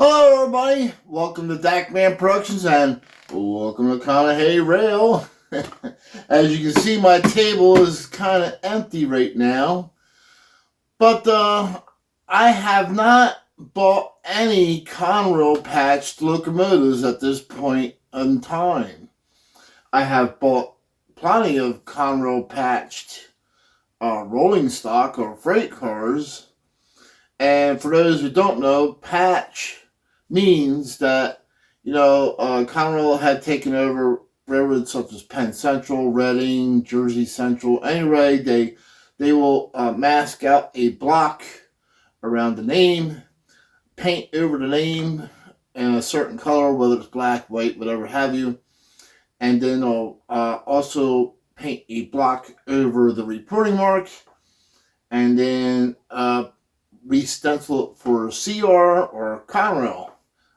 Hello everybody, welcome to Dackman Productions and welcome to Conrail. As you can see, my table is kind of empty right now, but I have not bought any Conrail patched locomotives at this point in time. I have bought plenty of Conrail patched rolling stock or freight cars, and for those who don't know, patch means that, Conrail had taken over railroads such as Penn Central, Reading, Jersey Central. Anyway, they will mask out a block around the name, paint over the name in a certain color, whether it's black, white, whatever have you, and then they'll also paint a block over the reporting mark, and then re-stencil it for CR or Conrail.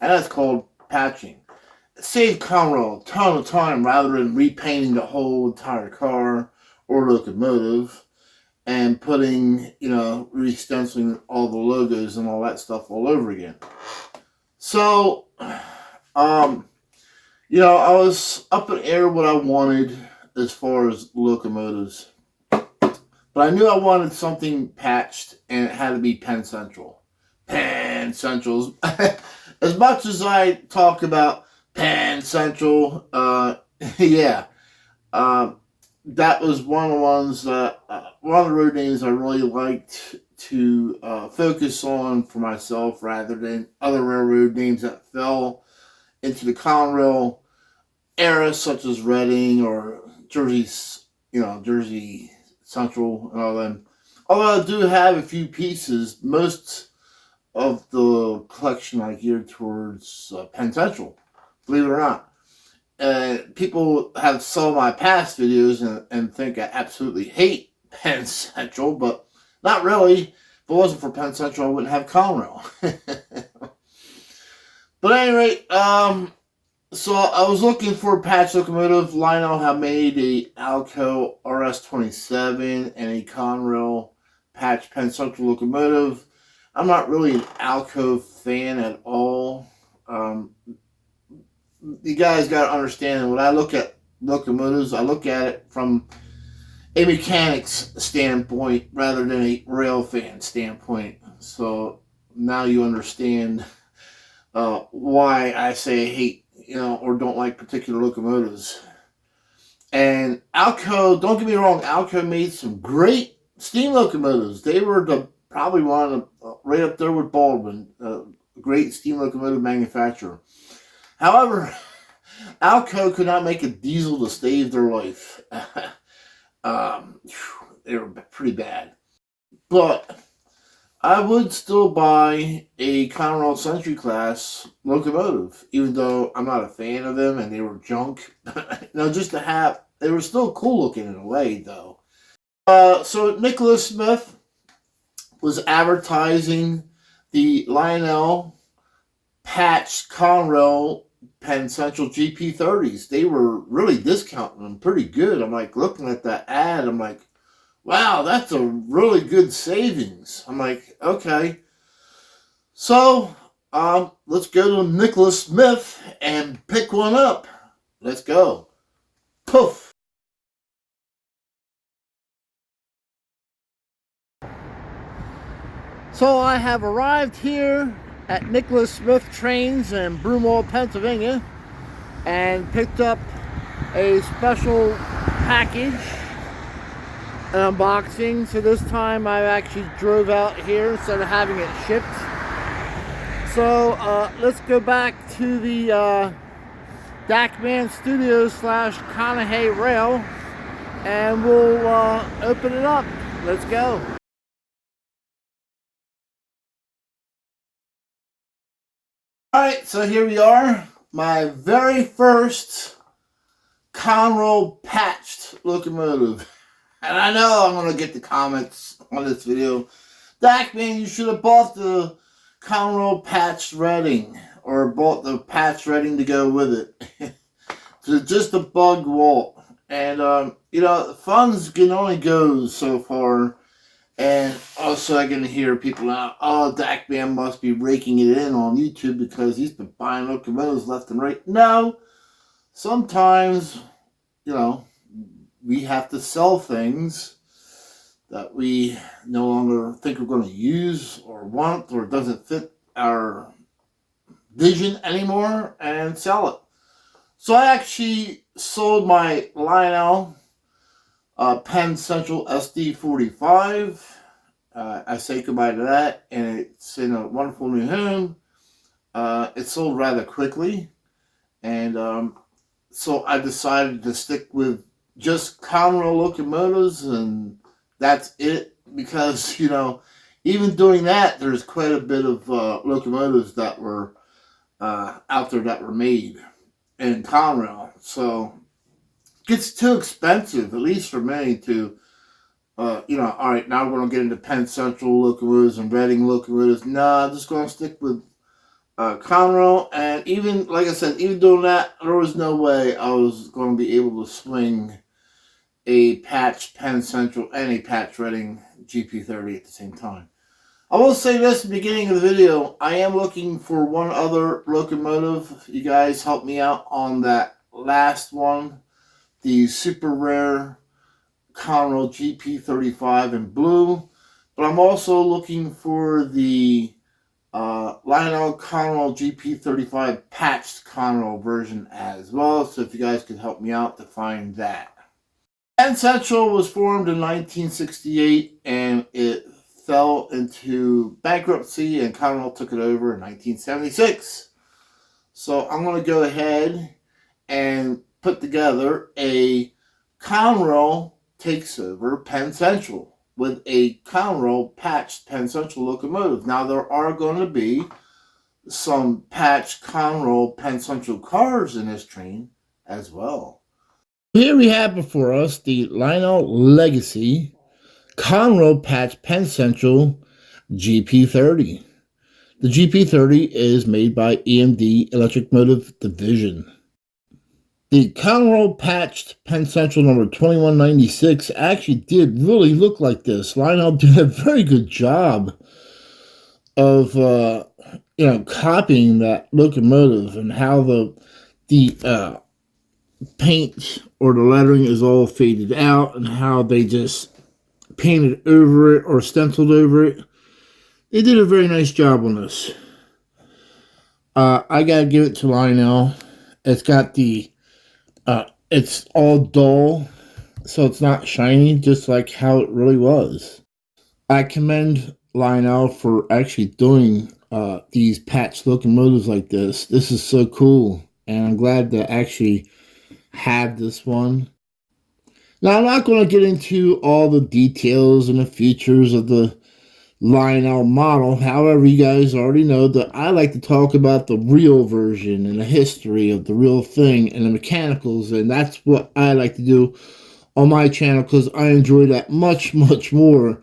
And that's called patching. It saved Conrail a ton of time rather than repainting the whole entire car or locomotive and putting, re-stenciling all the logos and all that stuff all over again. So, I was up in the air what I wanted as far as locomotives. But I knew I wanted something patched, and it had to be Penn Central. Penn Central's... As much as I talk about Penn Central, that was one of the ones that, one of the road names I really liked to focus on for myself rather than other railroad names that fell into the Conrail era, such as Reading or Jersey Central and all them. Although I do have a few pieces, most of the collection I geared towards Penn Central, believe it or not. People have saw my past videos and think I absolutely hate Penn Central, but not really. If it wasn't for Penn Central, I wouldn't have Conrail. But at any rate, so I was looking for a patch locomotive. Lionel had made a Alco RS27 and a Conrail patch Penn Central locomotive. I'm not really an Alco fan at all. You guys got to understand, when I look at locomotives, I look at it from a mechanic's standpoint rather than a rail fan standpoint. So now you understand why I say I hate, or don't like particular locomotives. And Alco, don't get me wrong, Alco made some great steam locomotives. They were probably one of the, right up there with Baldwin, great steam locomotive manufacturer. However, Alco could not make a diesel to save their life. They were pretty bad. But I would still buy a Conrail Century class locomotive, even though I'm not a fan of them and they were junk. Just to have, they were still cool looking in a way, though. So Nicholas Smith was advertising the Lionel patched Conrail Penn Central GP30s. They were really discounting them pretty good. I'm like, looking at that ad, I'm like, wow, that's a really good savings. I'm like, okay. So, let's go to Nicholas Smith and pick one up. Let's go. Poof. So I have arrived here at Nicholas Smith Trains in Broomall, Pennsylvania, and picked up a special package, an unboxing. So this time I actually drove out here instead of having it shipped. So let's go back to the Dackman Studios / Conrail, and we'll open it up. Let's go. Alright, so here we are. My very first Conrail patched locomotive. And I know I'm going to get the comments on this video. Dackman, you should have bought the Conrail patched Reading, or bought the patched Reading to go with it. So just a bug Walt. And, the funds can only go so far. And also I can hear people now, oh, Dak Man must be raking it in on YouTube because he's been buying locomotives left and right. No, sometimes, we have to sell things that we no longer think we're going to use or want or doesn't fit our vision anymore and sell it. So I actually sold my Lionel Penn Central SD45. I say goodbye to that, and it's in a wonderful new home. It sold rather quickly, and so I decided to stick with just Conrail locomotives, and that's it. Because even doing that, there's quite a bit of locomotives that were out there that were made in Conrail. So it gets too expensive, at least for me, to all right, now we're going to get into Penn Central locomotives and Reading locomotives. Nah, I'm just going to stick with Conrail. And even, like I said, even doing that, there was no way I was going to be able to swing a patch Penn Central and a patch Reading GP30 at the same time. I will say this at the beginning of the video, I am looking for one other locomotive. You guys help me out on that last one, the super rare Conrail GP35 in blue, but I'm also looking for the Lionel Conrail GP35 patched Conrail version as well, so if you guys could help me out to find that. Penn Central was formed in 1968 and it fell into bankruptcy and Conrail took it over in 1976. So I'm going to go ahead and put together a Conrail takes over Penn Central with a Conrail patched Penn Central locomotive. Now there are going to be some patched Conrail Penn Central cars in this train as well. Here we have before us the Lionel Legacy Conrail patched Penn Central GP30. The GP30 is made by EMD Electric Motive Division. The Conrail patched Penn Central number 2196 actually did really look like this. Lionel did a very good job of copying that locomotive and how the paint or the lettering is all faded out and how they just painted over it or stenciled over it. They did a very nice job on this. I gotta give it to Lionel. It's got the it's all dull, so it's not shiny, just like how it really was. I commend Lionel for actually doing these patched locomotives like this. This is so cool, and I'm glad to actually have this one. Now, I'm not going to get into all the details and the features of the Lionel model. However, you guys already know that I like to talk about the real version and the history of the real thing and the mechanicals, and that's what I like to do on my channel because I enjoy that much, much more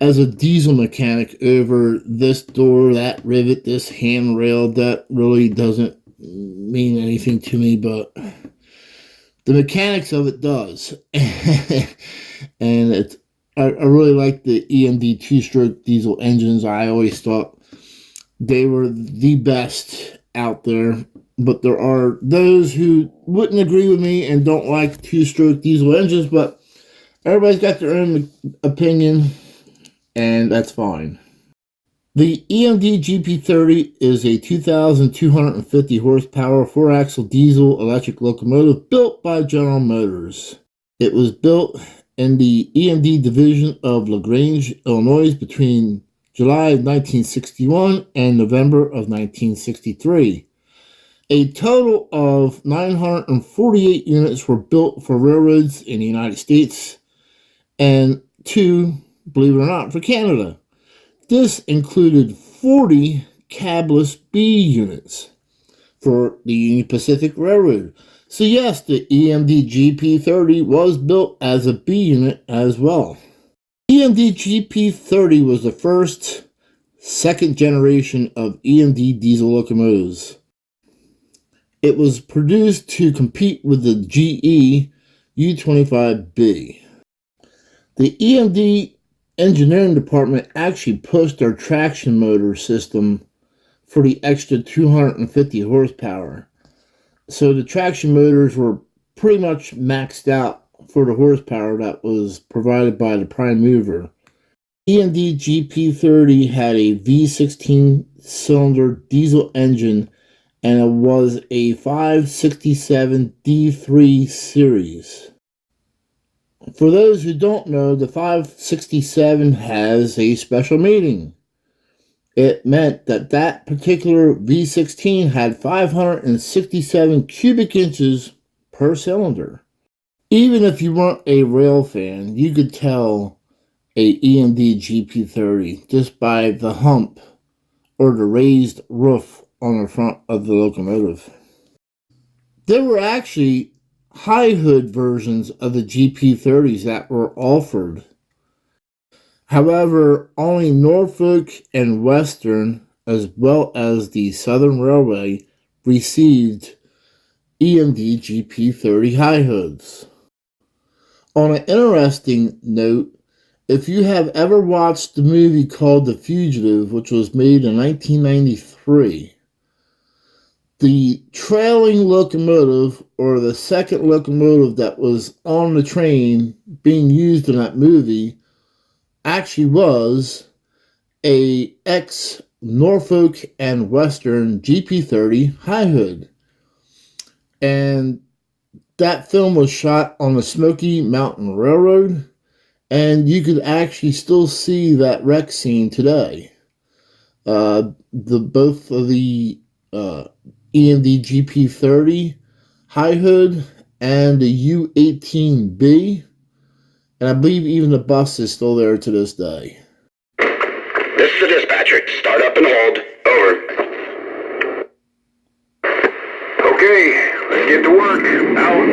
as a diesel mechanic over this door, that rivet, this handrail. That really doesn't mean anything to me, but the mechanics of it does. And it's I really like the EMD two-stroke diesel engines. I always thought they were the best out there. But there are those who wouldn't agree with me and don't like two-stroke diesel engines. But everybody's got their own opinion, and that's fine. The EMD GP30 is a 2,250 horsepower 4-axle diesel electric locomotive built by General Motors. It was built in the EMD division of LaGrange, Illinois between July of 1961 and November of 1963. A total of 948 units were built for railroads in the United States and 2, believe it or not, for Canada. This included 40 cabless B units for the Union Pacific Railroad. So yes, the EMD GP30 was built as a B unit as well. EMD GP30 was the first second generation of EMD diesel locomotives. It was produced to compete with the GE U25B. The EMD engineering department actually pushed their traction motor system for the extra 250 horsepower. So the traction motors were pretty much maxed out for the horsepower that was provided by the prime mover. EMD GP30 had a V16 cylinder diesel engine, and it was a 567 D3 series. For those who don't know, the 567 has a special meaning. It meant that that particular V16 had 567 cubic inches per cylinder. Even if you weren't a rail fan, you could tell a EMD GP30 just by the hump or the raised roof on the front of the locomotive. There were actually high hood versions of the GP30s that were offered. However, only Norfolk and Western, as well as the Southern Railway, received EMD GP30 high hoods. On an interesting note, if you have ever watched the movie called The Fugitive, which was made in 1993, the trailing locomotive, or the second locomotive that was on the train being used in that movie, actually was a ex-Norfolk and Western GP30 high hood. And that film was shot on the Smoky Mountain Railroad, and you could actually still see that wreck scene today. Both of the EMD GP30 high hood and the U18B, and I believe even the bus is still there to this day. This is the dispatcher. Start up and hold. Over. Okay, let's get to work. Out.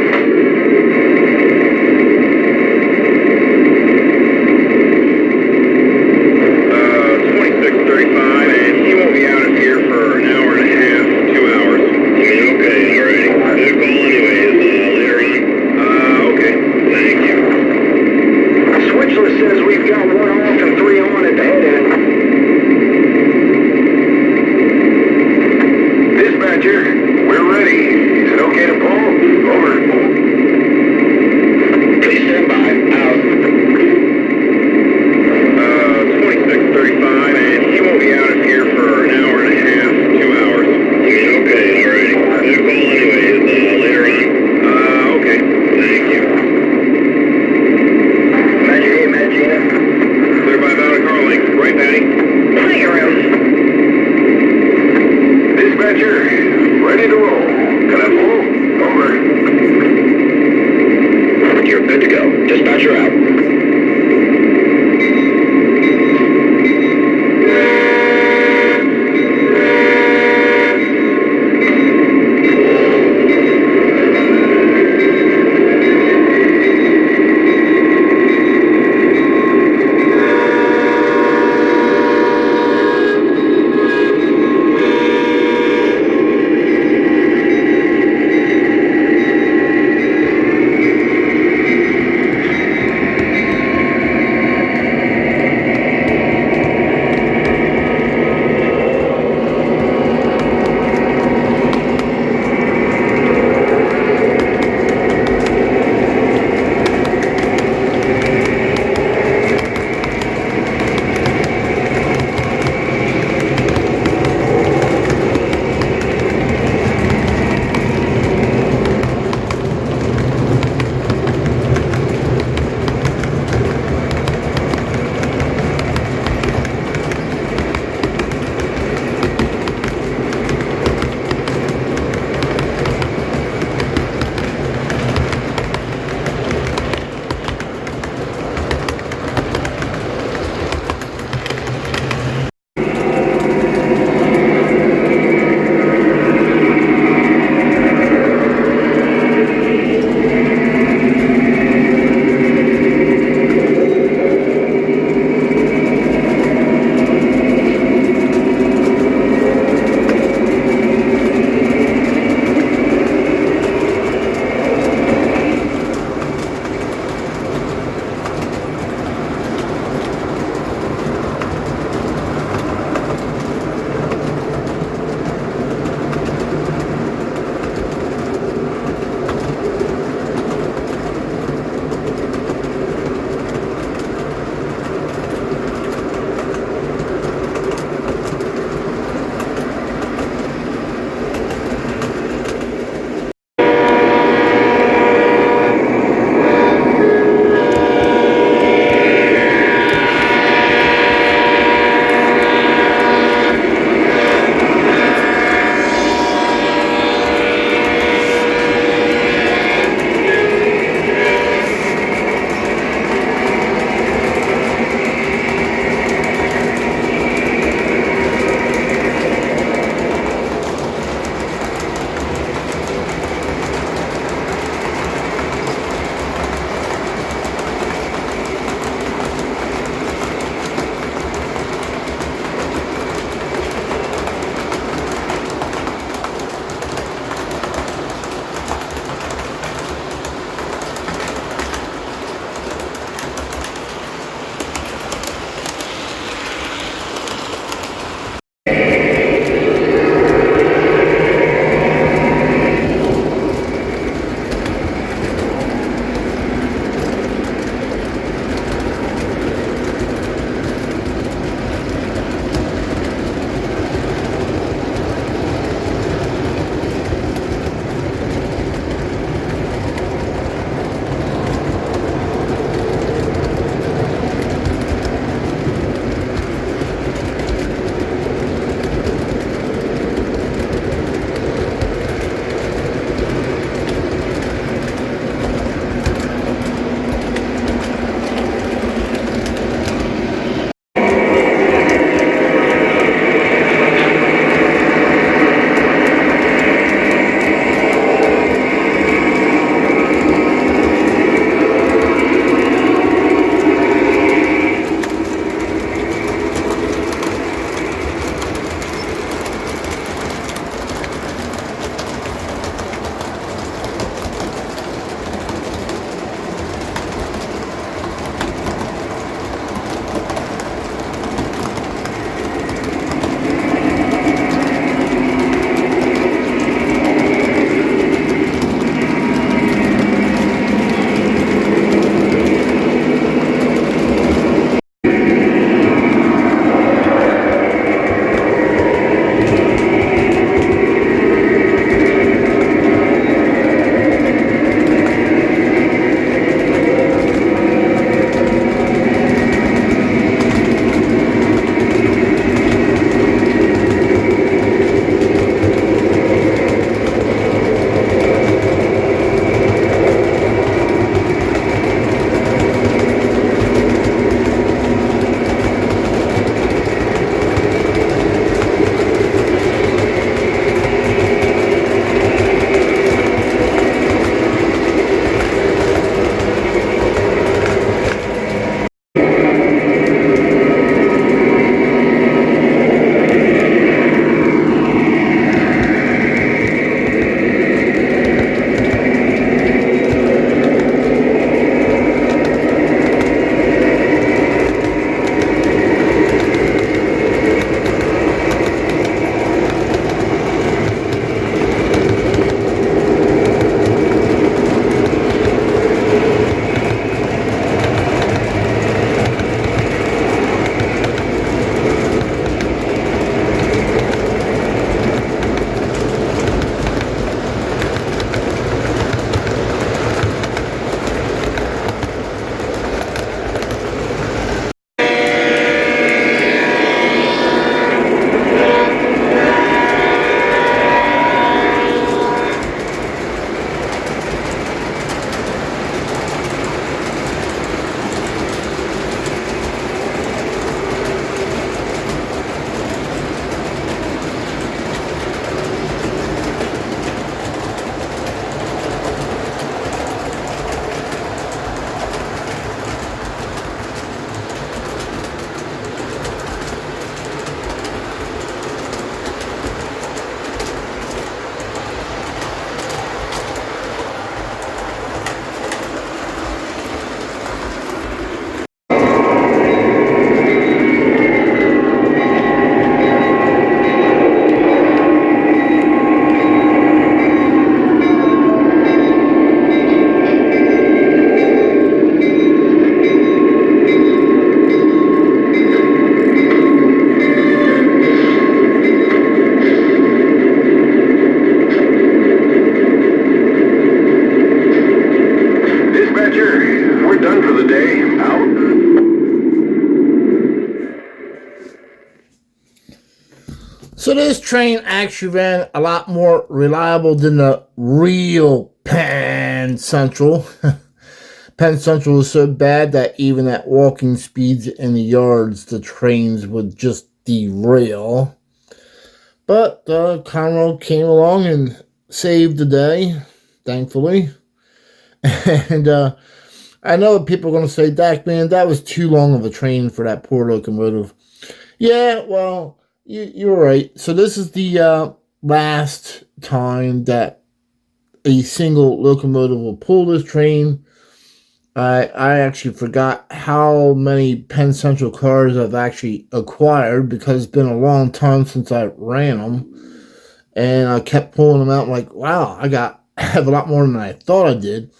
2635, and he won't be out of here for an hour and a half, 2 hours. Okay, alright. Good call anyways, later on. Okay, thank you. Switchless says we've got 1 off and 3 on at the head end. Dispatcher, we're ready. Is it okay to pull? Over. Please stand by. Out. 2635, and he won't be out of here for an hour and a half, 2 hours. Okay, alright. Good call anyways, later on. Okay, thank you. Magic 8, Magic 8. Clear by Mount Carling. So this train actually ran a lot more reliable than the real Penn Central. Penn Central was so bad that even at walking speeds in the yards, the trains would just derail. But Conrail came along and saved the day, thankfully. And I know people are going to say, Dak, man, that was too long of a train for that poor locomotive. Yeah, well, you're right. So this is the last time that a single locomotive will pull this train. I actually forgot how many Penn Central cars I've actually acquired because it's been a long time since I ran them. And I kept pulling them out like, wow, I have a lot more than I thought I did.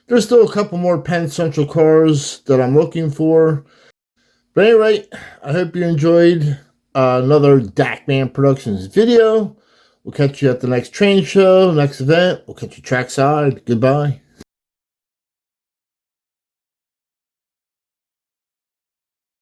There's still a couple more Penn Central cars that I'm looking for. But anyway, I hope you enjoyed another Dakman Productions video. We'll catch you at the next train show, next event. We'll catch you trackside. Goodbye.